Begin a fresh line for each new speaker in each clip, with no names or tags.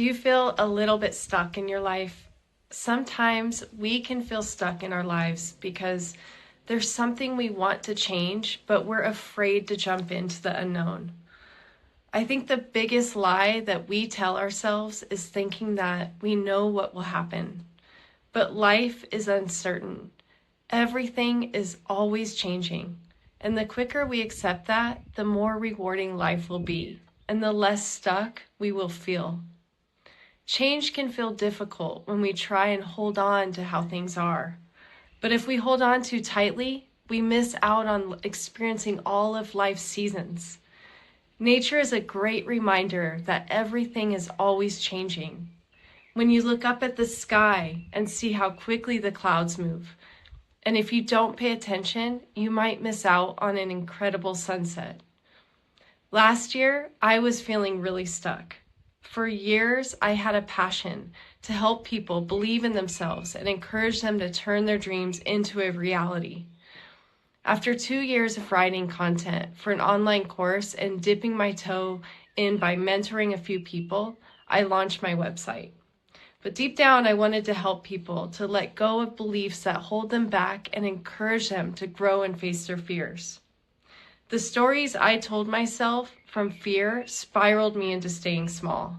Do you feel a little bit stuck in your life? Sometimes we can feel stuck in our lives because there's something we want to change, but we're afraid to jump into the unknown. I think the biggest lie that we tell ourselves is thinking that we know what will happen. But life is uncertain. Everything is always changing. And the quicker we accept that, the more rewarding life will be, and the less stuck we will feel. Change can feel difficult when we try and hold on to how things are. But if we hold on too tightly, we miss out on experiencing all of life's seasons. Nature is a great reminder that everything is always changing. When you look up at the sky and see how quickly the clouds move, and if you don't pay attention, you might miss out on an incredible sunset. Last year, I was feeling really stuck. For years, I had a passion to help people believe in themselves and encourage them to turn their dreams into a reality. After 2 years of writing content for an online course and dipping my toe in by mentoring a few people, I launched my website. But deep down, I wanted to help people to let go of beliefs that hold them back and encourage them to grow and face their fears. The stories I told myself from fear spiraled me into staying small.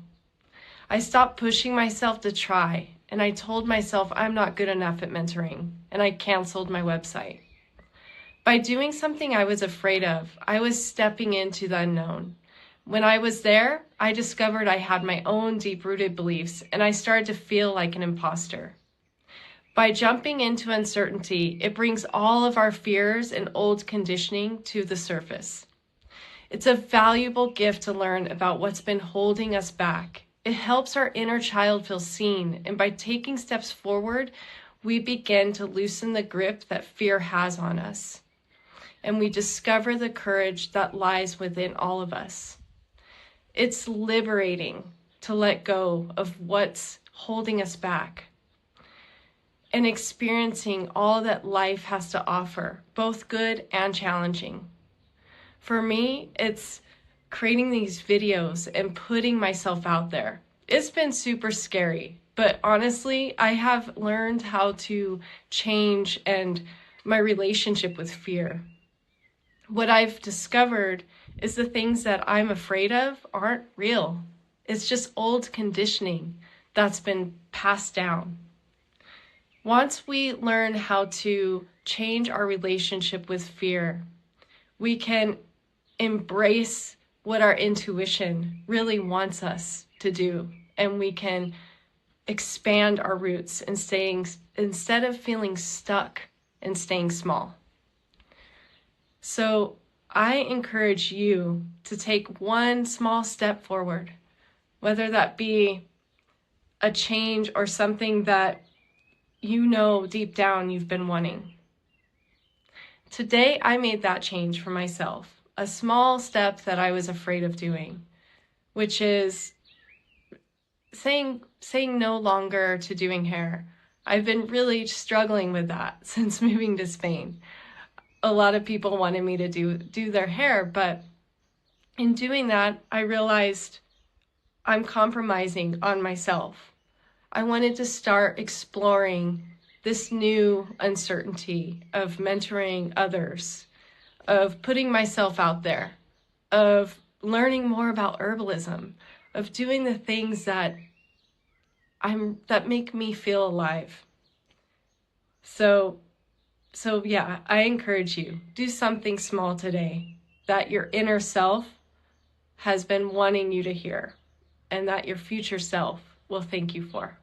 I stopped pushing myself to try, and I told myself I'm not good enough at mentoring, and I canceled my website. By doing something I was afraid of, I was stepping into the unknown. When I was there, I discovered I had my own deep-rooted beliefs, and I started to feel like an imposter. By jumping into uncertainty, it brings all of our fears and old conditioning to the surface. It's a valuable gift to learn about what's been holding us back. It helps our inner child feel seen, and by taking steps forward, we begin to loosen the grip that fear has on us. And we discover the courage that lies within all of us. It's liberating to let go of what's holding us back and experiencing all that life has to offer, both good and challenging. For me, it's creating these videos and putting myself out there. It's been super scary, but honestly, I have learned how to change and my relationship with fear. What I've discovered is the things that I'm afraid of aren't real. It's just old conditioning that's been passed down. Once we learn how to change our relationship with fear, we can embrace what our intuition really wants us to do, and we can expand our roots instead of feeling stuck and staying small. So I encourage you to take one small step forward, whether that be a change or something that you know deep down you've been wanting. Today, I made that change for myself, a small step that I was afraid of doing, which is saying no longer to doing hair. I've been really struggling with that since moving to Spain. A lot of people wanted me to do their hair, but in doing that, I realized I'm compromising on myself. I wanted to start exploring this new uncertainty of mentoring others, of putting myself out there, of learning more about herbalism, of doing the things that make me feel alive. So yeah, I encourage you, do something small today that your inner self has been wanting you to hear and that your future self will thank you for.